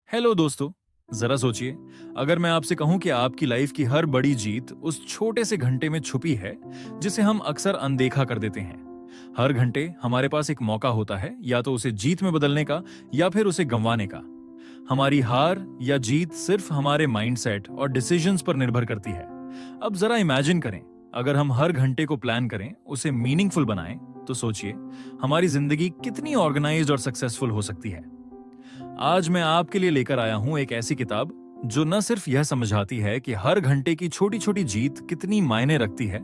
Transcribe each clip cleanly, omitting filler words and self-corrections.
Hello दोस्तों। जरा सोचिए, अगर मैं आपसे कहूं कि आपकी लाइफ की हर बड़ी जीत उस छोटे से घंटे में छुपी है जिसे हम अक्सर अनदेखा कर देते हैं। हर घंटे हमारे पास एक मौका होता है, या तो उसे जीत में बदलने का या फिर उसे गंवाने का। हमारी हार या जीत सिर्फ हमारे माइंडसेट और डिसीजंस पर निर्भर करती है। अब जरा इमेजिन करें, अगर हम हर घंटे को प्लान करें, उसे मीनिंगफुल बनाएं, तो सोचिए हमारी जिंदगी कितनी ऑर्गेनाइज्ड और सक्सेसफुल हो सकती है। आज मैं आपके लिए लेकर आया हूं एक ऐसी किताब जो न सिर्फ यह समझाती है कि हर घंटे की छोटी छोटी जीत कितनी मायने रखती है,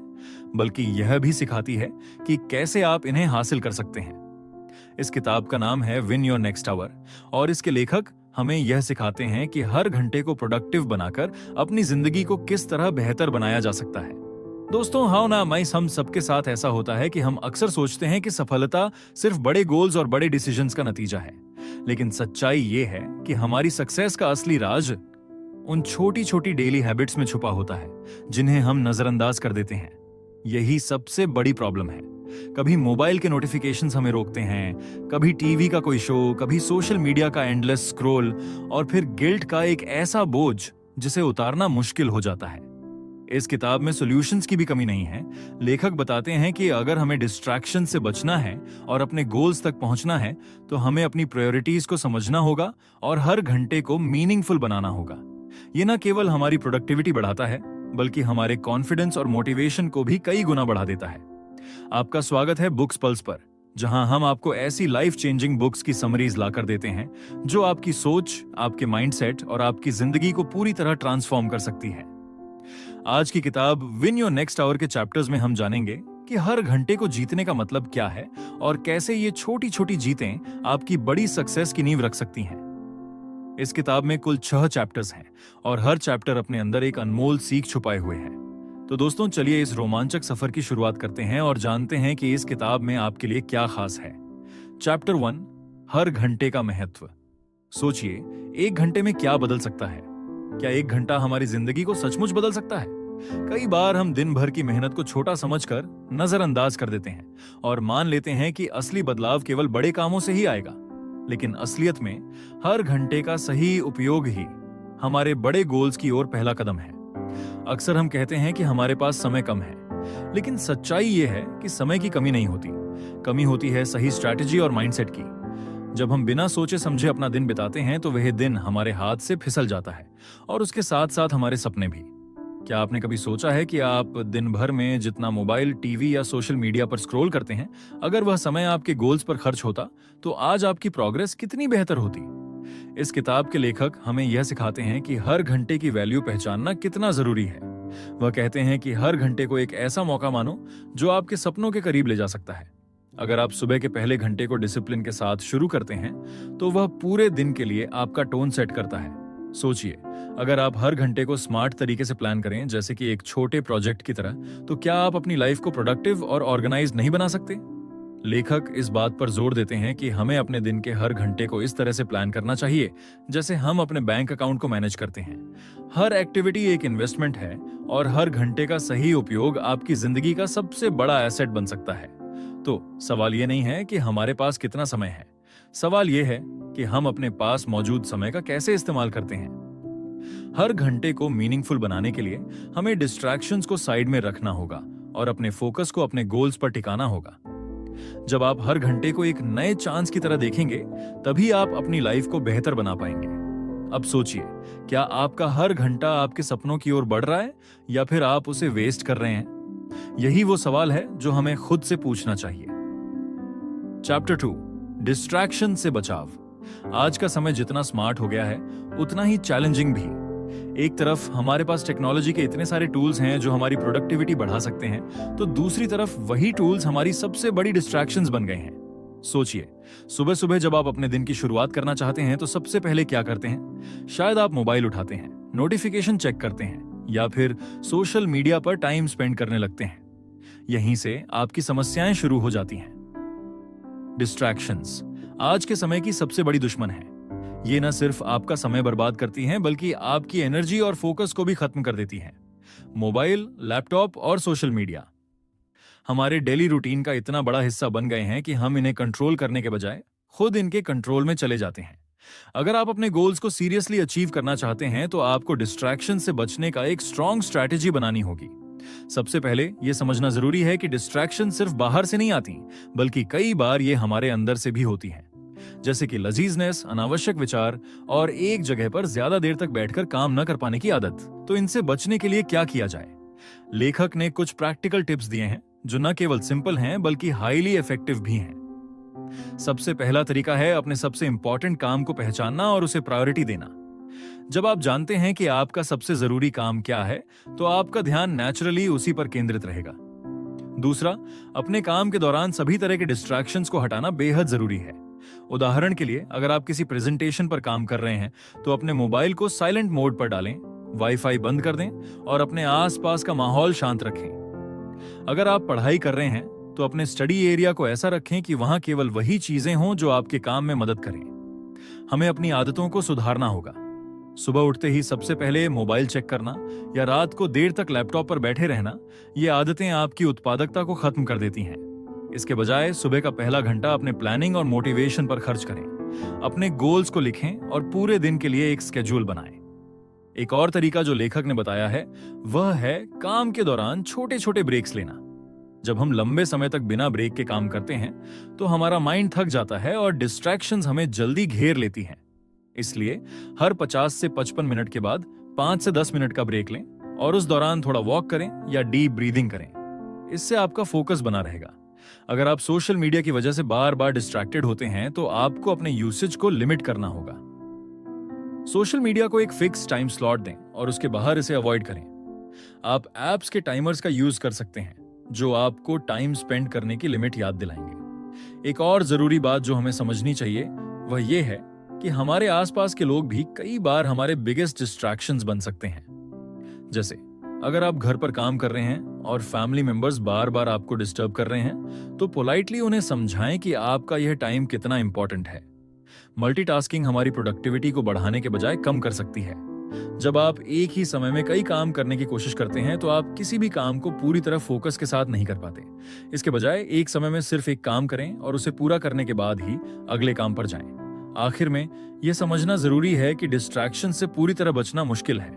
बल्कि यह भी सिखाती है कि कैसे आप इन्हें हासिल कर सकते हैं। इस किताब का नाम है विन योर नेक्स्ट आवर, और इसके लेखक हमें यह सिखाते हैं कि हर घंटे को प्रोडक्टिव बनाकर अपनी जिंदगी को किस तरह बेहतर बनाया जा सकता है। दोस्तों, हाँ ना माइस, हम सबके साथ ऐसा होता है कि हम अक्सर सोचते हैं कि सफलता सिर्फ बड़े गोल्स और बड़े डिसीजंस का नतीजा है। लेकिन सच्चाई ये है कि हमारी सक्सेस का असली राज उन छोटी छोटी डेली हैबिट्स में छुपा होता है, जिन्हें हम नजरअंदाज कर देते हैं। यही सबसे बड़ी प्रॉब्लम है। कभी मोबाइल के नोटिफिकेशंस हमें रोकते हैं, कभी टीवी का कोई शो, कभी सोशल मीडिया का एंडलेस स्क्रॉल, और फिर गिल्ट का एक ऐसा बोझ जिसे उतारना मुश्किल हो जाता है। इस किताब में सॉल्यूशंस की भी कमी नहीं है। लेखक बताते हैं कि अगर हमें डिस्ट्रैक्शन से बचना है और अपने गोल्स तक पहुंचना है, तो हमें अपनी प्रायोरिटीज को समझना होगा और हर घंटे को मीनिंगफुल बनाना होगा। ये न केवल हमारी प्रोडक्टिविटी बढ़ाता है, बल्कि हमारे कॉन्फिडेंस और मोटिवेशन को भी कई गुना बढ़ा देता है। आपका स्वागत है बुक्स पल्स पर, जहां हम आपको ऐसी लाइफ चेंजिंग बुक्स की समरीज लाकर देते हैं जो आपकी सोच, आपके माइंडसेट और आपकी जिंदगी को पूरी तरह ट्रांसफॉर्म कर सकती है। आज की किताब विन योर नेक्स्ट आवर के चैप्टर्स में हम जानेंगे कि हर घंटे को जीतने का मतलब क्या है और कैसे ये छोटी छोटी जीतें आपकी बड़ी सक्सेस की नींव रख सकती हैं। इस किताब में कुल 6 चैप्टर्स हैं और हर चैप्टर अपने अंदर एक अनमोल सीख छुपाए हुए हैं। तो दोस्तों, चलिए इस रोमांचक सफर की शुरुआत करते हैं और जानते हैं कि इस किताब में आपके लिए क्या खास है। चैप्टर 1, हर घंटे का महत्व। सोचिए, एक घंटे में क्या बदल सकता है? क्या एक घंटा हमारी जिंदगी को सचमुच बदल सकता है? कई बार हम दिन भर की मेहनत को छोटा समझकर नजरअंदाज कर देते हैं और मान लेते हैं कि असली बदलाव केवल बड़े कामों से ही आएगा। लेकिन असलियत में हर घंटे का सही उपयोग ही हमारे बड़े गोल्स की ओर पहला कदम है। अक्सर हम कहते हैं कि हमारे पास समय कम है, लेकिन सच्चाई यह है कि समय की कमी नहीं होती। कमी होती है सही स्ट्रैटेजी और माइंडसेट की। जब हम बिना सोचे समझे अपना दिन बिताते हैं, तो वह दिन हमारे हाथ से फिसल जाता है, और उसके साथ साथ हमारे सपने भी। क्या आपने कभी सोचा है कि आप दिन भर में जितना मोबाइल, टीवी या सोशल मीडिया पर स्क्रॉल करते हैं, अगर वह समय आपके गोल्स पर खर्च होता तो आज आपकी प्रोग्रेस कितनी बेहतर होती? इस किताब के लेखक हमें यह सिखाते हैं कि हर घंटे की वैल्यू पहचानना कितना जरूरी है। वह कहते हैं कि हर घंटे को एक ऐसा मौका मानो जो आपके सपनों के करीब ले जा सकता है। अगर आप सुबह के पहले घंटे को डिसिप्लिन के साथ शुरू करते हैं, तो वह पूरे दिन के लिए आपका टोन सेट करता है। सोचिए, अगर आप हर घंटे को स्मार्ट तरीके से प्लान करें, जैसे कि एक छोटे प्रोजेक्ट की तरह, तो क्या आप अपनी लाइफ को प्रोडक्टिव और ऑर्गेनाइज नहीं बना सकते? लेखक इस बात पर जोर देते हैं कि हमें अपने दिन के हर घंटे को इस तरह से प्लान करना चाहिए जैसे हम अपने बैंक अकाउंट को मैनेज करते हैं। हर एक्टिविटी एक इन्वेस्टमेंट है, और हर घंटे का सही उपयोग आपकी जिंदगी का सबसे बड़ा एसेट बन सकता है। तो सवाल ये नहीं है कि हमारे पास कितना समय है, सवाल यह है कि हम अपने पास मौजूद समय का कैसे इस्तेमाल करते हैं। हर घंटे को मीनिंगफुल बनाने के लिए हमें डिस्ट्रैक्शंस को साइड में रखना होगा और अपने फोकस को अपने गोल्स पर टिकाना होगा। जब आप हर घंटे को एक नए चांस की तरह देखेंगे, तभी आप अपनी लाइफ को बेहतर बना पाएंगे। अब सोचिए, क्या आपका हर घंटा आपके सपनों की ओर बढ़ रहा है, या फिर आप उसे वेस्ट कर रहे हैं? यही वो सवाल है जो हमें खुद से पूछना चाहिए। चैप्टर 2, डिस्ट्रैक्शन से बचाव। आज का समय जितना स्मार्ट हो गया है, उतना ही चैलेंजिंग भी। एक तरफ हमारे पास टेक्नोलॉजी के इतने सारे टूल्स हैं जो हमारी प्रोडक्टिविटी बढ़ा सकते हैं, तो दूसरी तरफ वही टूल्स हमारी सबसे बड़ी डिस्ट्रैक्शंस बन गए हैं। सोचिए, सुबह सुबह जब आप अपने दिन की शुरुआत करना चाहते हैं, तो सबसे पहले क्या करते हैं? शायद आप मोबाइल उठाते हैं, नोटिफिकेशन चेक करते हैं, या फिर सोशल मीडिया पर टाइम स्पेंड करने लगते हैं। यहीं से आपकी समस्याएं शुरू हो जाती हैं। डिस्ट्रैक्शंस आज के समय की सबसे बड़ी दुश्मन है। ये न सिर्फ आपका समय बर्बाद करती हैं, बल्कि आपकी एनर्जी और फोकस को भी खत्म कर देती हैं। मोबाइल, लैपटॉप और सोशल मीडिया हमारे डेली रूटीन का इतना बड़ा हिस्सा बन गए हैं कि हम इन्हें कंट्रोल करने के बजाय खुद इनके कंट्रोल में चले जाते हैं। अगर आप अपने गोल्स को सीरियसली अचीव करना चाहते हैं तो आपको डिस्ट्रैक्शन से बचने का एक स्ट्रॉन्ग स्ट्रैटेजी बनानी होगी। सबसे पहले यह समझना जरूरी है कि डिस्ट्रैक्शन सिर्फ बाहर से नहीं आती, बल्कि कई बार ये हमारे अंदर से भी होती हैं। जैसे कि लजीजनेस, अनावश्यक विचार और एक जगह पर ज्यादा देर तक बैठकर काम न कर पाने की आदत। तो इनसे बचने के लिए क्या किया जाए? लेखक ने कुछ प्रैक्टिकल टिप्स दिए हैं जो न केवल सिंपल हैं बल्कि हाईली इफेक्टिव भी हैं। सबसे पहला तरीका है अपने सबसे इंपॉर्टेंट काम को पहचानना और उसे प्रायोरिटी देना। जब आप जानते हैं कि आपका सबसे जरूरी काम क्या है, तो आपका ध्यान नेचुरली उसी पर केंद्रित रहेगा। दूसरा, अपने काम के दौरान सभी तरह के डिस्ट्रैक्शंस को हटाना बेहद जरूरी है। उदाहरण के लिए, अगर आप किसी प्रेजेंटेशन पर काम कर रहे हैं तो अपने मोबाइल को साइलेंट मोड पर डालें, वाईफाई बंद कर दें और अपने आसपास का माहौल शांत रखें। अगर आप पढ़ाई कर रहे हैं तो अपने स्टडी एरिया को ऐसा रखें कि वहां केवल वही चीजें हों जो आपके काम में मदद करें। हमें अपनी आदतों को सुधारना होगा। सुबह उठते ही सबसे पहले मोबाइल चेक करना या रात को देर तक लैपटॉप पर बैठे रहना, ये आदतें आपकी उत्पादकता को खत्म कर देती हैं। इसके बजाय सुबह का पहला घंटा अपने प्लानिंग और मोटिवेशन पर खर्च करें। अपने गोल्स को लिखें और पूरे दिन के लिए एक स्केड्यूल बनाएं। एक और तरीका जो लेखक ने बताया है वह है काम के दौरान छोटे छोटे ब्रेक्स लेना। जब हम लंबे समय तक बिना ब्रेक के काम करते हैं तो हमारा माइंड थक जाता है और डिस्ट्रैक्शंस हमें जल्दी घेर लेती हैं। इसलिए हर 50 से 55 मिनट के बाद 5 से 10 मिनट का ब्रेक लें और उस दौरान थोड़ा वॉक करें या डीप ब्रीदिंग करें। इससे आपका फोकस बना रहेगा। अगर आप सोशल मीडिया की वजह से बार बार डिस्ट्रैक्टेड होते हैं तो आपको अपने यूसेज को लिमिट करना होगा। सोशल मीडिया को एक फिक्स टाइम स्लॉट दें और उसके बाहर इसे अवॉइड करें। आप एप्स के टाइमर्स का यूज कर सकते हैं जो आपको टाइम स्पेंड करने की लिमिट याद दिलाएंगे। एक और जरूरी बात जो हमें समझनी चाहिए वह यह है कि हमारे आसपास के लोग भी कई बार हमारे बिगेस्ट डिस्ट्रैक्शंस बन सकते हैं। जैसे अगर आप घर पर काम कर रहे हैं और फैमिली मेंबर्स बार बार आपको डिस्टर्ब कर रहे हैं तो पोलाइटली उन्हें समझाएं कि आपका यह टाइम कितना इंपॉर्टेंट है। मल्टीटास्किंग हमारी प्रोडक्टिविटी को बढ़ाने के बजाय कम कर सकती है। जब आप एक ही समय में कई काम करने की कोशिश करते हैं तो आप किसी भी काम को पूरी तरह फोकस के साथ नहीं कर पाते। इसके बजाय एक समय में सिर्फ एक काम करें और उसे पूरा करने के बाद ही अगले काम पर जाएं। आखिर में यह समझना जरूरी है कि डिस्ट्रैक्शन से पूरी तरह बचना मुश्किल है,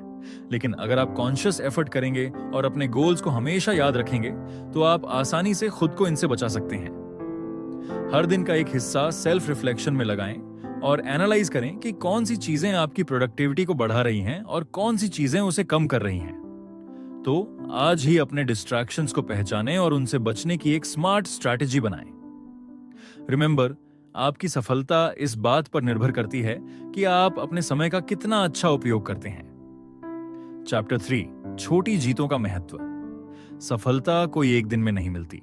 लेकिन अगर आप कॉन्शियस एफर्ट करेंगे और अपने गोल्स को हमेशा याद रखेंगे तो आप आसानी से खुद को इनसे बचा सकते हैं। हर दिन का एक हिस्सा सेल्फ रिफ्लेक्शन में लगाएं और एनालाइज करें कि कौन सी चीजें आपकी प्रोडक्टिविटी को बढ़ा रही हैं और कौन सी चीजें उसे कम कर रही हैं। तो आज ही अपने डिस्ट्रैक्शंस को पहचानें और उनसे बचने की एक स्मार्ट स्ट्रैटेजी बनाएं। रिमेंबर, आपकी सफलता इस बात पर निर्भर करती है कि आप अपने समय का कितना अच्छा उपयोग करते हैं। चैप्टर 3, छोटी जीतों का महत्व। सफलता कोई एक दिन में नहीं मिलती।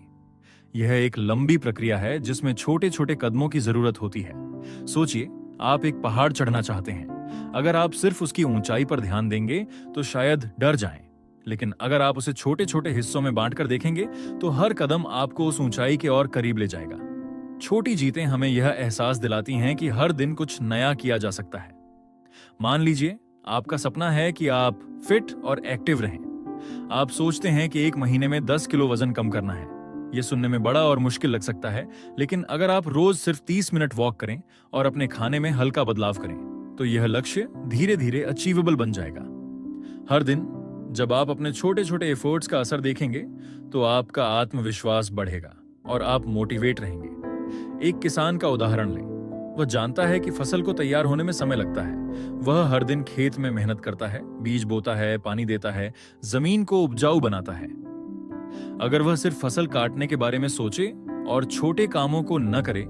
यह एक लंबी प्रक्रिया है जिसमें छोटे छोटे कदमों की जरूरत होती है। सोचिए, आप एक पहाड़ चढ़ना चाहते हैं। अगर आप सिर्फ उसकी ऊंचाई पर ध्यान देंगे तो शायद डर जाएं, लेकिन अगर आप उसे छोटे छोटे हिस्सों में बांटकर देखेंगे तो हर कदम आपको उस ऊंचाई के और करीब ले जाएगा। छोटी जीतें हमें यह एहसास दिलाती हैं कि हर दिन कुछ नया किया जा सकता है। मान लीजिए आपका सपना है कि आप फिट और एक्टिव रहें। आप सोचते हैं कि एक महीने में 10 किलो वजन कम करना है। यह सुनने में बड़ा और मुश्किल लग सकता है, लेकिन अगर आप रोज सिर्फ 30 मिनट वॉक करें और अपने खाने में हल्का बदलाव करें तो यह लक्ष्य धीरे धीरे अचीवेबल बन जाएगा। हर दिन जब आप अपने छोटे छोटे एफर्ट्स का असर देखेंगे तो आपका आत्मविश्वास बढ़ेगा और आप मोटिवेट रहेंगे। एक किसान का उदाहरण लें। वह जानता है कि फसल को तैयार होने में समय लगता है। वह हर दिन खेत में मेहनत करता है, बीज बोता है, पानी देता है, जमीन को उपजाऊ बनाता है। अगर वह सिर्फ फसल काटने के बारे में सोचे और छोटे कामों को न करे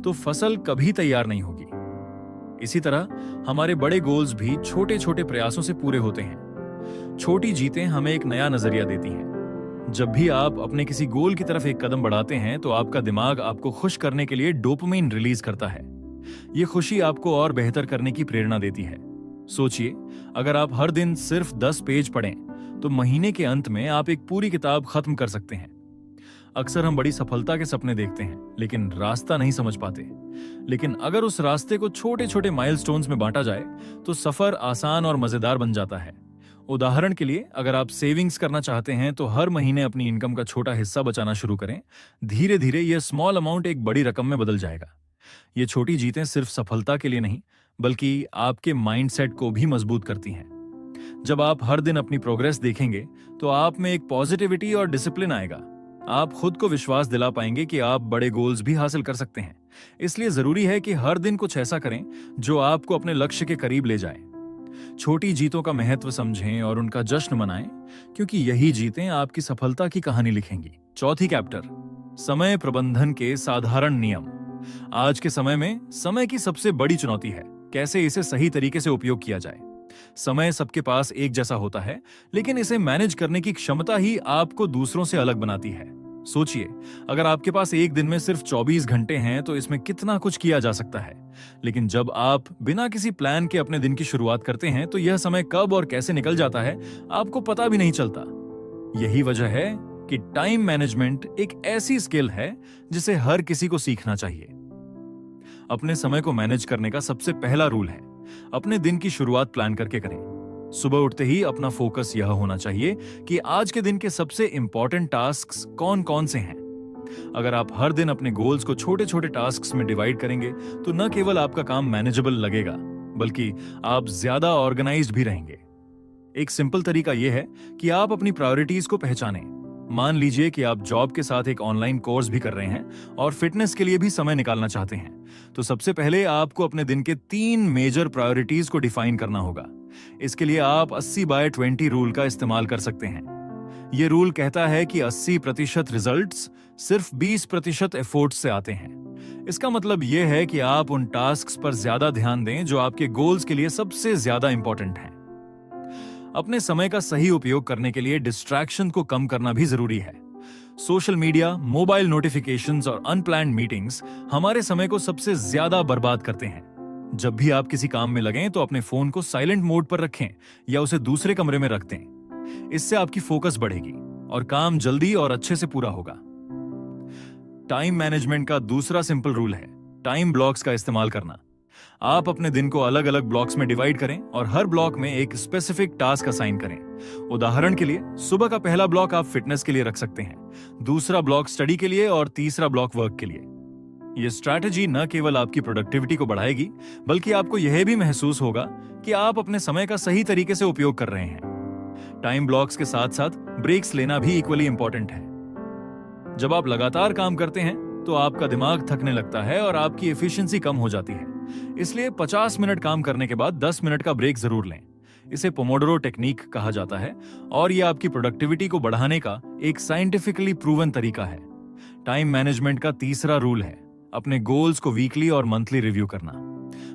तो फसल कभी तैयार नहीं होगी। इसी तरह हमारे बड़े गोल्स भी छोटे छोटे प्रयासों से पूरे होते हैं। छोटी जीतें हमें एक नया नजरिया देती हैं। जब भी आप अपने किसी गोल की तरफ एक कदम बढ़ाते हैं तो आपका दिमाग आपको खुश करने के लिए डोपामाइन रिलीज करता है। यह खुशी आपको और बेहतर करने की प्रेरणा देती है। सोचिए, अगर आप हर दिन सिर्फ 10 पेज पढ़ें तो महीने के अंत में आप एक पूरी किताब खत्म कर सकते हैं। अक्सर हम बड़ी सफलता के सपने देखते हैं लेकिन रास्ता नहीं समझ पाते। लेकिन अगर उस रास्ते को छोटे छोटे माइलस्टोन्स में बांटा जाए तो सफर आसान और मजेदार बन जाता है। उदाहरण के लिए, अगर आप सेविंग्स करना चाहते हैं तो हर महीने अपनी इनकम का छोटा हिस्सा बचाना शुरू करें। धीरे धीरे यह स्मॉल अमाउंट एक बड़ी रकम में बदल जाएगा। ये छोटी जीतें सिर्फ सफलता के लिए नहीं बल्कि आपके माइंडसेट को भी मजबूत करती हैं। जब आप हर दिन अपनी प्रोग्रेस देखेंगे तो आप में एक पॉजिटिविटी और डिसिप्लिन आएगा। आप खुद को विश्वास दिला पाएंगे कि आप बड़े गोल्स भी हासिल कर सकते हैं। इसलिए जरूरी है कि हर दिन कुछ ऐसा करें जो आपको अपने लक्ष्य के करीब ले जाए। छोटी जीतों का महत्व समझें और उनका जश्न मनाएं, क्योंकि यही जीतें आपकी सफलता की कहानी लिखेंगी। चौथी कैप्टर, समय प्रबंधन के साधारण नियम। आज के समय में समय की सबसे बड़ी चुनौती है कैसे इसे सही तरीके से उपयोग किया जाए। समय सबके पास एक जैसा होता है, लेकिन इसे मैनेज करने की क्षमता ही आपको दूसरों से अलग बनाती है। सोचिए, अगर आपके पास एक दिन में सिर्फ 24 घंटे हैं तो इसमें कितना कुछ किया जा सकता है। लेकिन जब आप बिना किसी प्लान के अपने दिन की शुरुआत करते हैं तो यह समय कब और कैसे निकल जाता है आपको पता भी नहीं चलता। यही वजह है कि टाइम मैनेजमेंट एक ऐसी स्किल है जिसे हर किसी को सीखना चाहिए। अपने समय को मैनेज करने का सबसे पहला रूल है अपने दिन की शुरुआत प्लान करके करें। सुबह उठते ही अपना फोकस यह होना चाहिए कि आज के दिन के सबसे इंपॉर्टेंट टास्क्स कौन कौन से हैं। अगर आप हर दिन अपने गोल्स को छोटे छोटे टास्क्स में डिवाइड करेंगे तो न केवल आपका काम मैनेजेबल लगेगा, बल्कि आप ज्यादा ऑर्गेनाइज्ड भी रहेंगे। एक सिंपल तरीका यह है कि आप अपनी प्रायोरिटीज को पहचानें। मान लीजिए कि आप जॉब के साथ एक ऑनलाइन कोर्स भी कर रहे हैं और फिटनेस के लिए भी समय निकालना चाहते हैं, तो सबसे पहले आपको अपने दिन के 3 मेजर प्रायोरिटीज को डिफाइन करना होगा। इसके लिए आप 80/20 रूल का इस्तेमाल कर सकते हैं। यह रूल कहता है कि 80% रिजल्ट्स सिर्फ 20% एफर्ट्स से आते हैं। इसका मतलब यह है कि आप उन टास्क्स पर ज्यादा ध्यान दें जो आपके गोल्स के लिए सबसे ज्यादा इंपॉर्टेंट हैं। अपने समय का सही उपयोग करने के लिए डिस्ट्रैक्शन को कम करना भी जरूरी है। सोशल मीडिया, मोबाइल नोटिफिकेशंस और अनप्लान्ड मीटिंग्स हमारे समय को सबसे ज्यादा बर्बाद करते हैं। जब भी आप किसी काम में लगें तो अपने फोन को साइलेंट मोड पर रखें या उसे दूसरे कमरे में रख दें। इससे आपकी फोकस बढ़ेगी और काम जल्दी और अच्छे से पूरा होगा। टाइम मैनेजमेंट का दूसरा सिंपल रूल है टाइम ब्लॉक्स का इस्तेमाल करना। आप अपने दिन को अलग अलग ब्लॉक्स में डिवाइड करें और हर ब्लॉक में एक स्पेसिफिक टास्क असाइन करें। उदाहरण के लिए, सुबह का पहला ब्लॉक आप फिटनेस के लिए रख सकते हैं, दूसरा ब्लॉक स्टडी के लिए और तीसरा ब्लॉक वर्क के लिए। यह स्ट्रैटेजी न केवल आपकी प्रोडक्टिविटी को बढ़ाएगी, बल्कि आपको यह भी महसूस होगा कि आप अपने समय का सही तरीके से उपयोग कर रहे हैं। टाइम ब्लॉक्स के साथ साथ ब्रेक्स लेना भी इक्वली इंपॉर्टेंट है। जब आप लगातार काम करते हैं तो आपका दिमाग थकने लगता है और आपकी एफिशिएंसी कम हो जाती है। इसलिए 50 मिनट काम करने के बाद 10 मिनट का ब्रेक जरूर लें। इसे पोमोडोरो टेक्निक कहा जाता है और यह आपकी प्रोडक्टिविटी को बढ़ाने का एक साइंटिफिकली प्रूवन तरीका है। टाइम मैनेजमेंट का तीसरा रूल है अपने गोल्स को वीकली और मंथली रिव्यू करना।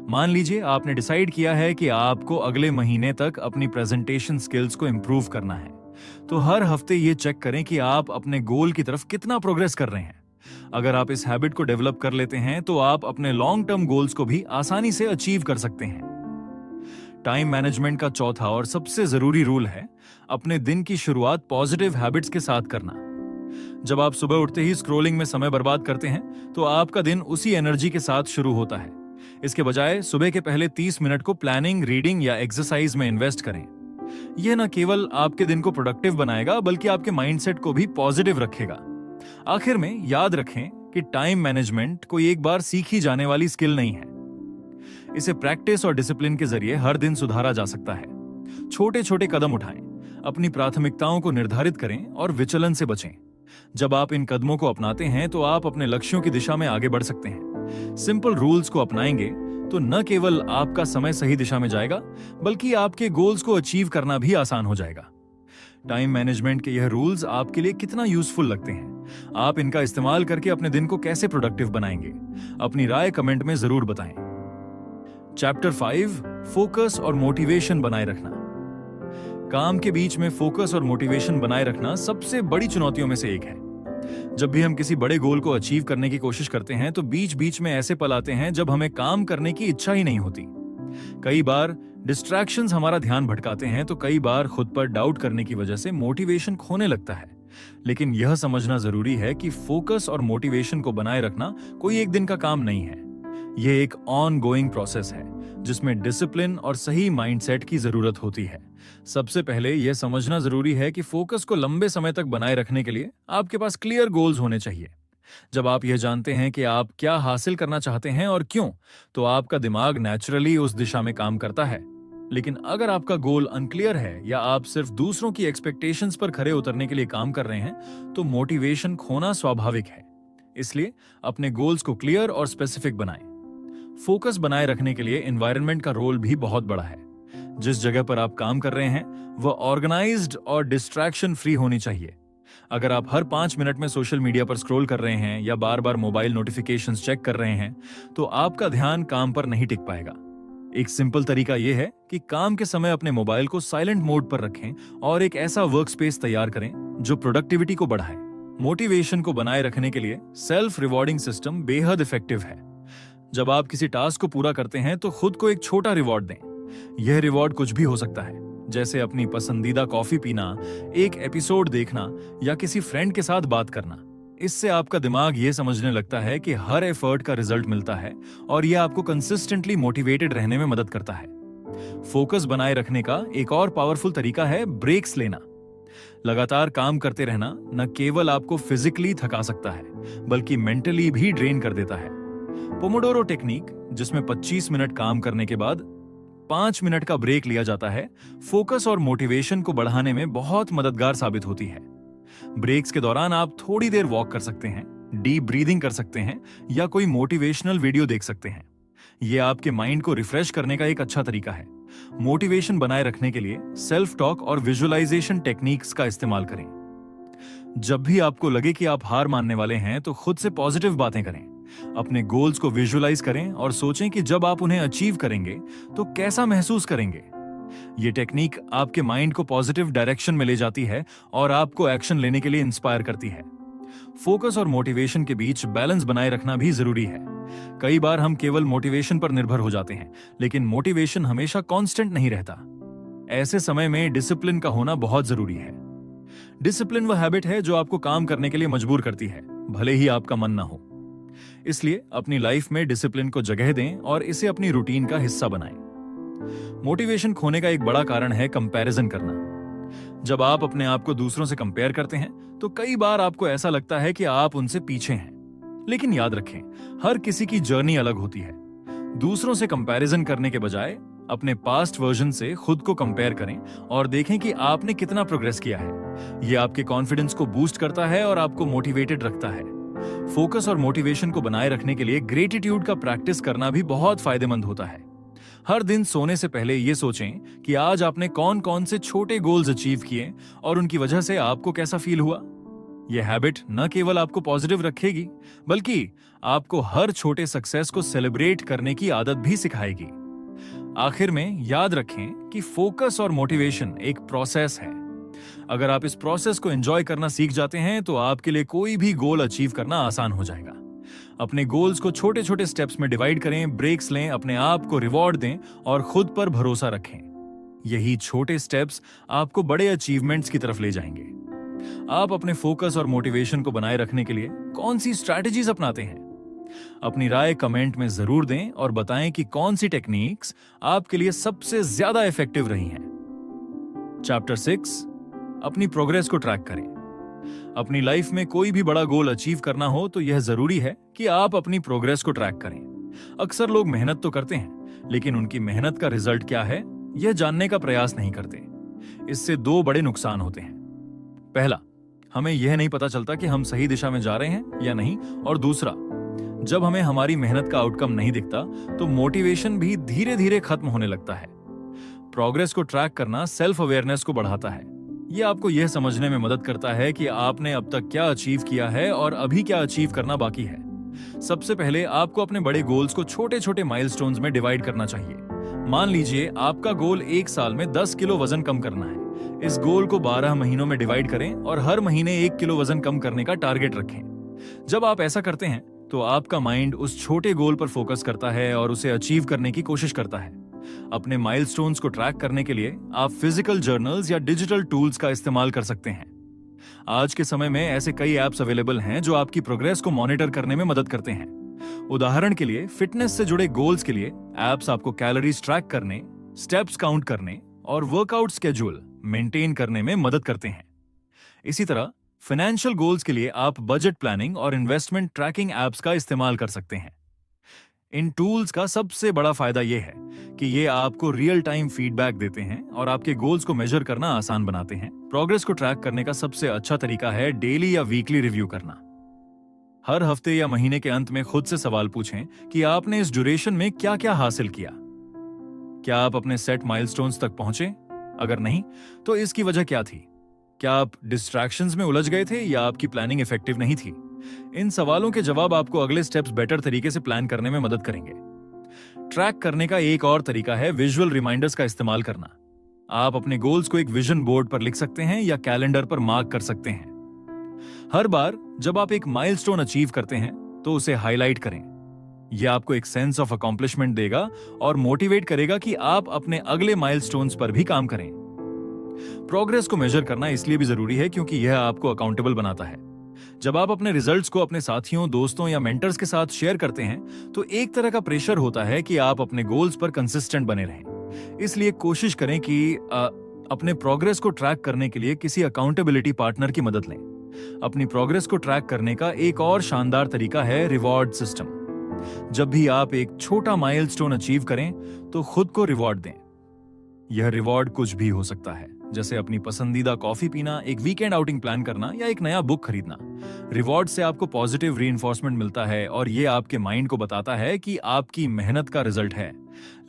मान लीजिए आपने डिसाइड किया है कि आपको अगले महीने तक अपनी प्रेजेंटेशन स्किल्स को इंप्रूव करना है, तो हर हफ्ते ये चेक करें कि आप अपने गोल की तरफ कितना प्रोग्रेस कर रहे हैं। अगर आप इस हैबिट को डेवलप कर लेते हैं तो आप अपने लॉन्ग टर्म गोल्स को भी आसानी से अचीव कर सकते हैं। टाइम मैनेजमेंट का चौथा और सबसे जरूरी रूल है अपने दिन की शुरुआत पॉजिटिव हैबिट्स के साथ करना। जब आप सुबह उठते ही स्क्रॉलिंग में समय बर्बाद करते हैं तो आपका दिन उसी एनर्जी के साथ शुरू होता है। इसके बजाय सुबह के पहले 30 मिनट को प्लानिंग, रीडिंग या एक्सरसाइज में इन्वेस्ट करें। यह न केवल आपके दिन को प्रोडक्टिव बनाएगा, बल्कि आपके माइंडसेट को भी पॉजिटिव रखेगा। आखिर में याद रखें कि टाइम मैनेजमेंट कोई एक बार सीखी जाने वाली स्किल नहीं है। इसे प्रैक्टिस और डिसिप्लिन के जरिए हर दिन सुधारा जा सकता है। छोटे छोटे कदम उठाएं, अपनी प्राथमिकताओं को निर्धारित करें और विचलन से बचें। जब आप इन कदमों को अपनाते हैं तो आप अपने लक्ष्यों की दिशा में आगे बढ़ सकते हैं। सिंपल रूल्स को अपनाएंगे तो न केवल आपका समय सही दिशा में जाएगा, बल्कि आपके गोल्स को अचीव करना भी आसान हो जाएगा। टाइम मैनेजमेंट के यह रूल्स आपके लिए कितना यूजफुल लगते हैं? आप इनका इस्तेमाल करके अपने दिन को कैसे प्रोडक्टिव बनाएंगे? अपनी राय कमेंट में जरूर बताएं। चैप्टर 5, फोकस और मोटिवेशन बनाए रखना। काम के बीच में फोकस और मोटिवेशन बनाए रखना सबसे बड़ी चुनौतियों में से एक है। जब भी हम किसी बड़े गोल को अचीव करने की कोशिश करते हैं तो बीच बीच में ऐसे पल आते हैं जब हमें काम करने की इच्छा ही नहीं होती। कई बार डिस्ट्रैक्शंस हमारा ध्यान भटकाते हैं, तो कई बार खुद पर डाउट करने की वजह से मोटिवेशन खोने लगता है। लेकिन यह समझना जरूरी है कि फोकस और मोटिवेशन को बनाए रखना कोई एक दिन का काम नहीं है। यह एक ऑन गोइंग प्रोसेस है जिसमें डिसिप्लिन और सही माइंडसेट की जरूरत होती है। सबसे पहले यह समझना जरूरी है कि फोकस को लंबे समय तक बनाए रखने के लिए आपके पास क्लियर गोल्स होने चाहिए। जब आप यह जानते हैं कि आप क्या हासिल करना चाहते हैं और क्यों, तो आपका दिमाग नेचुरली उस दिशा में काम करता है। लेकिन अगर आपका गोल अनक्लियर है या आप सिर्फ दूसरों की एक्सपेक्टेशंस पर खरे उतरने के लिए काम कर रहे हैं, तो मोटिवेशन खोना स्वाभाविक है। इसलिए अपने गोल्स को क्लियर और स्पेसिफिक बनाएं। फोकस बनाए रखने के लिए एनवायरनमेंट का रोल भी बहुत बड़ा है। जिस जगह पर आप काम कर रहे हैं वह ऑर्गेनाइज्ड और डिस्ट्रैक्शन फ्री होनी चाहिए। अगर आप हर 5 मिनट में सोशल मीडिया पर स्क्रॉल कर रहे हैं या बार बार मोबाइल नोटिफिकेशंस चेक कर रहे हैं, तो आपका ध्यान काम पर नहीं टिक पाएगा। एक सिंपल तरीका यह है कि काम के समय अपने मोबाइल को साइलेंट मोड पर रखें और एक ऐसा वर्क स्पेस तैयार करें जो प्रोडक्टिविटी को बढ़ाए। मोटिवेशन को बनाए रखने के लिए सेल्फ रिवॉर्डिंग सिस्टम बेहद इफेक्टिव है। जब आप किसी टास्क को पूरा करते हैं तो खुद को एक छोटा रिवॉर्ड दें। यह रिवॉर्ड कुछ भी हो सकता है, जैसे अपनी पसंदीदा कॉफी पीना, एक एपिसोड देखना या किसी फ्रेंड के साथ बात करना। इससे आपका दिमाग यह समझने लगता है कि हर एफर्ट का रिजल्ट मिलता है और यह आपको कंसिस्टेंटली मोटिवेटेड रहने में मदद करता है। फोकस बनाए रखने का एक और पावरफुल तरीका है ब्रेक्स लेना। लगातार काम करते रहना न केवल आपको फिजिकली थका सकता है, बल्कि मेंटली भी ड्रेन कर देता है। पोमोडोरो टेक्निक, जिसमें 25 मिनट काम करने के बाद 5 मिनट का ब्रेक लिया जाता है, फोकस और मोटिवेशन को बढ़ाने में बहुत मददगार साबित होती है। ब्रेक्स के दौरान आप थोड़ी देर वॉक कर सकते हैं, डीप ब्रीदिंग कर सकते हैं या कोई मोटिवेशनल वीडियो देख सकते हैं। यह आपके माइंड को रिफ्रेश करने का एक अच्छा तरीका है। मोटिवेशन बनाए रखने के लिए सेल्फ टॉक और विजुअलाइजेशन टेक्निक्स का इस्तेमाल करें। जब भी आपको लगे कि आप हार मानने वाले हैं, तो खुद से पॉजिटिव बातें करें। अपने गोल्स को विजुअलाइज करें और सोचें कि जब आप उन्हें अचीव करेंगे तो कैसा महसूस करेंगे। यह टेक्निक आपके माइंड को पॉजिटिव डायरेक्शन में ले जाती है और आपको एक्शन लेने के लिए इंस्पायर करती है। फोकस और मोटिवेशन के बीच बैलेंस बनाए रखना भी जरूरी है। कई बार हम केवल मोटिवेशन पर निर्भर हो जाते हैं, लेकिन मोटिवेशन हमेशा कांस्टेंट नहीं रहता। ऐसे समय में डिसिप्लिन का होना बहुत जरूरी है। डिसिप्लिन वह हैबिट है जो आपको काम करने के लिए मजबूर करती है, भले ही आपका मन ना हो। इसलिए अपनी लाइफ में डिसिप्लिन को जगह दें और इसे अपनी रूटीन का हिस्सा बनाएं। मोटिवेशन खोने का एक बड़ा कारण है कंपैरिजन करना। जब आप अपने आप को दूसरों से कंपेयर करते हैं, तो कई बार आपको ऐसा लगता है कि आप उनसे पीछे हैं। लेकिन याद रखें, हर किसी की जर्नी अलग होती है। दूसरों से कंपैरिजन करने के बजाय अपने पास्ट वर्जन से खुद को कंपेयर करें और देखें कि आपने कितना प्रोग्रेस किया है। यह आपके कॉन्फिडेंस को बूस्ट करता है और आपको मोटिवेटेड रखता है। फोकस और मोटिवेशन को बनाए रखने के लिए ग्रेटिट्यूड का प्रैक्टिस करना भी बहुत फायदेमंद होता है। हर दिन सोने से पहले यह सोचें कि आज आपने कौन कौन से छोटे गोल्स अचीव किए और उनकी वजह से आपको कैसा फील हुआ। यह हैबिट न केवल आपको पॉजिटिव रखेगी, बल्कि आपको हर छोटे सक्सेस को सेलिब्रेट करने की आदत भी सिखाएगी। आखिर में याद रखें कि फोकस और मोटिवेशन एक प्रोसेस है। अगर आप इस प्रोसेस को एंजॉय करना सीख जाते हैं, तो आपके लिए कोई भी गोल अचीव करना आसान हो जाएगा। अपने गोल्स को छोटे छोटे स्टेप्स में डिवाइड करें, ब्रेक्स लें, अपने आप को रिवॉर्ड दें और खुद पर भरोसा रखें। यही छोटे स्टेप्स आपको बड़े अचीवमेंट्स की तरफ ले जाएंगे। आप अपने फोकस और मोटिवेशन को बनाए रखने के लिए कौन सी स्ट्रैटेजीज अपनाते हैं? अपनी राय कमेंट में जरूर दें और बताएं कि कौन सी टेक्निक्स आपके लिए सबसे ज्यादा इफेक्टिव रही हैं। चैप्टर 6, अपनी प्रोग्रेस को ट्रैक करें। अपनी लाइफ में कोई भी बड़ा गोल अचीव करना हो तो यह जरूरी है कि आप अपनी प्रोग्रेस को ट्रैक करें। अक्सर लोग मेहनत तो करते हैं, लेकिन उनकी मेहनत का रिजल्ट क्या है, यह जानने का प्रयास नहीं करते। इससे 2 बड़े नुकसान होते हैं। पहला, हमें यह नहीं पता चलता कि हम सही दिशा में जा रहे हैं या नहीं, और दूसरा, जब हमें हमारी मेहनत का आउटकम नहीं दिखता तो मोटिवेशन भी धीरे धीरे खत्म होने लगता है। प्रोग्रेस को ट्रैक करना सेल्फ अवेयरनेस को बढ़ाता है। यह आपको यह समझने में मदद करता है कि आपने अब तक क्या अचीव किया है और अभी क्या अचीव करना बाकी है। सबसे पहले आपको अपने बड़े गोल्स को छोटे छोटे माइलस्टोन्स में डिवाइड करना चाहिए। मान लीजिए आपका गोल 1 साल में 10 किलो वजन कम करना है। इस गोल को 12 महीनों में डिवाइड करें और हर महीने 1 किलो वजन कम करने का टारगेट रखें। जब आप ऐसा करते हैं तो आपका माइंड उस छोटे गोल पर फोकस करता है और उसे अचीव करने की कोशिश करता है। अपने माइलस्टोन्स को ट्रैक करने के लिए आप फिजिकल जर्नल्स या डिजिटल टूल्स का इस्तेमाल कर सकते हैं। आज के समय में ऐसे कई ऐप्स अवेलेबल हैं जो आपकी प्रोग्रेस को मॉनिटर करने में मदद करते हैं। उदाहरण के लिए, फिटनेस से जुड़े गोल्स के लिए ऐप्स आपको कैलोरीज ट्रैक करने, स्टेप्स काउंट करने और वर्कआउट स्केड्यूल मेंटेन करने में मदद करते हैं। इसी तरह फाइनेंशियल गोल्स के लिए आप बजट प्लानिंग और इन्वेस्टमेंट ट्रैकिंग एप्स का इस्तेमाल कर सकते हैं। इन टूल्स का सबसे बड़ा फायदा यह है कि ये आपको रियल टाइम फीडबैक देते हैं और आपके गोल्स को मेजर करना आसान बनाते हैं। प्रोग्रेस को ट्रैक करने का सबसे अच्छा तरीका है डेली या वीकली रिव्यू करना। हर हफ्ते या महीने के अंत में खुद से सवाल पूछें कि आपने इस ड्यूरेशन में क्या क्या हासिल किया। क्या आप अपने सेट माइलस्टोन्स तक पहुंचे? अगर नहीं, तो इसकी वजह क्या थी? क्या आप डिस्ट्रैक्शंस में उलझ गए थे या आपकी प्लानिंग इफेक्टिव नहीं थी? इन सवालों के जवाब आपको अगले स्टेप्स बेटर तरीके से प्लान करने में मदद करेंगे। ट्रैक करने का एक और तरीका है विजुअल रिमाइंडर्स का इस्तेमाल करना। आप अपने गोल्स को एक विजन बोर्ड पर लिख सकते हैं या कैलेंडर पर मार्क कर सकते हैं। हर बार जब आप एक माइलस्टोन अचीव करते हैं तो उसे हाईलाइट करें। यह आपको एक सेंस ऑफ अकॉम्प्लिशमेंट देगा और मोटिवेट करेगा कि आप अपने अगले माइलस्टोन्स पर भी काम करें। प्रोग्रेस को मेजर करना इसलिए भी जरूरी है क्योंकि यह आपको अकाउंटेबल बनाता है। जब आप अपने रिजल्ट्स को अपने साथियों, दोस्तों या मेंटर्स के साथ शेयर करते हैं तो एक तरह का प्रेशर होता है कि आप अपने गोल्स पर कंसिस्टेंट बने रहें। इसलिए कोशिश करें कि अपने प्रोग्रेस को ट्रैक करने के लिए किसी अकाउंटेबिलिटी पार्टनर की मदद लें। अपनी प्रोग्रेस को ट्रैक करने का एक और शानदार तरीका है रिवॉर्ड सिस्टम। जब भी आप एक छोटा माइलस्टोन अचीव करें तो खुद को रिवॉर्ड दें। यह रिवॉर्ड कुछ भी हो सकता है, जैसे अपनी पसंदीदा कॉफी पीना, एक वीकेंड आउटिंग प्लान करना या एक नया बुक खरीदना। रिवॉर्ड से आपको पॉजिटिव रीइंफोर्समेंट मिलता है और यह आपके माइंड को बताता है कि आपकी मेहनत का रिजल्ट है।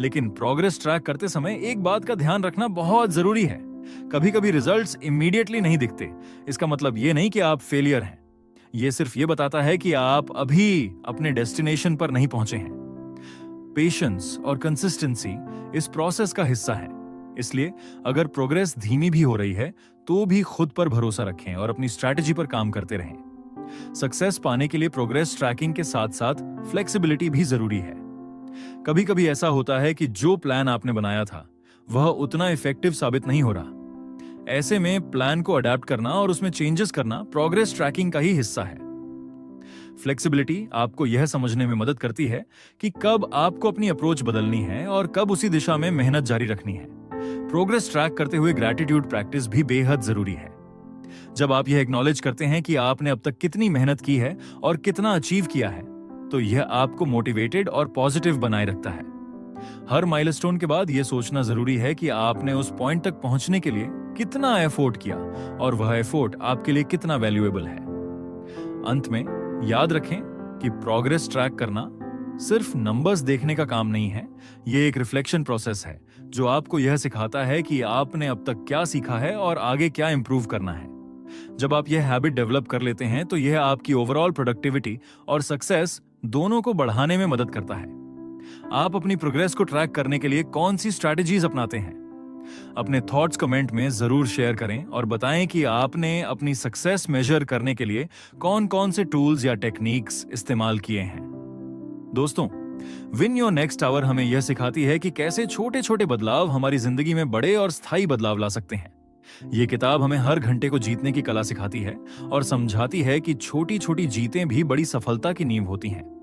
लेकिन प्रोग्रेस ट्रैक करते समय एक बात का ध्यान रखना बहुत जरूरी है। कभी कभी रिजल्ट्स इमीडिएटली नहीं दिखते। इसका मतलब ये नहीं कि आप फेलियर हैं। यह सिर्फ ये बताता है कि आप अभी अपने डेस्टिनेशन पर नहीं पहुंचे हैं। पेशेंस और कंसिस्टेंसी इस प्रोसेस का हिस्सा है। इसलिए अगर प्रोग्रेस धीमी भी हो रही है तो भी खुद पर भरोसा रखें और अपनी स्ट्रैटेजी पर काम करते रहें। सक्सेस पाने के लिए प्रोग्रेस ट्रैकिंग के साथ साथ फ्लेक्सिबिलिटी भी जरूरी है। कभी कभी ऐसा होता है कि जो प्लान आपने बनाया था वह उतना इफेक्टिव साबित नहीं हो रहा। ऐसे में प्लान को अडेप्ट करना और उसमें चेंजेस करना प्रोग्रेस ट्रैकिंग का ही हिस्सा है। फ्लेक्सिबिलिटी आपको यह समझने में मदद करती है कि कब आपको अपनी अप्रोच बदलनी है और कब उसी दिशा में मेहनत जारी रखनी है। प्रोग्रेस ट्रैक करते हुए ग्रैटिट्यूड प्रैक्टिस भी बेहद जरूरी है। जब आप यह एक्नॉलेज करते हैं कि आपने अब तक कितनी मेहनत की है और कितना अचीव किया है, तो यह आपको मोटिवेटेड और पॉजिटिव बनाए रखता है। हर माइलस्टोन के बाद यह सोचना जरूरी है कि आपने उस पॉइंट तक पहुंचने के लिए कितना एफोर्ट किया और वह एफोर्ट आपके लिए कितना वैल्यूएबल है। अंत में याद रखें कि प्रोग्रेस ट्रैक करना सिर्फ नंबर्स देखने का काम नहीं है। यह एक रिफ्लेक्शन प्रोसेस है जो आपको यह सिखाता है कि आपने अब तक क्या सीखा है और आगे क्या इंप्रूव करना है। जब आप यह हैबिट डेवलप कर लेते हैं तो यह आपकी ओवरऑल प्रोडक्टिविटी और सक्सेस दोनों को बढ़ाने में मदद करता है। आप अपनी प्रोग्रेस को ट्रैक करने के लिए कौन सी स्ट्रैटेजीज अपनाते हैं? अपने थॉट्स कमेंट में जरूर शेयर करें और बताएं कि आपने अपनी सक्सेस मेजर करने के लिए कौन-कौन से टूल्स या टेक्निक्स इस्तेमाल किए हैं। दोस्तों, विन योर नेक्स्ट आवर हमें यह सिखाती है कि कैसे छोटे छोटे बदलाव हमारी जिंदगी में बड़े और स्थायी बदलाव ला सकते हैं। यह किताब हमें हर घंटे को जीतने की कला सिखाती है और समझाती है कि छोटी छोटी जीतें भी बड़ी सफलता की नींव होती हैं।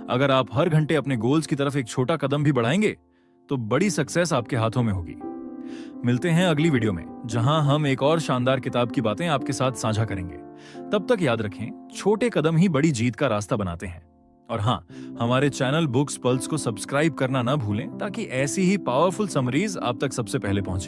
अगर आप हर घंटे अपने गोल्स की तरफ एक छोटा कदम भी बढ़ाएंगे तो बड़ी सक्सेस आपके हाथों में होगी। मिलते हैं अगली वीडियो में, जहां हम एक और शानदार किताब की बातें आपके साथ साझा करेंगे। तब तक याद रखें, छोटे कदम ही बड़ी जीत का रास्ता बनाते हैं। और हाँ, हमारे चैनल बुक्स पल्स को सब्सक्राइब करना ना भूलें ताकि ऐसी ही पावरफुल समरीज आप तक सबसे पहले पहुंचे।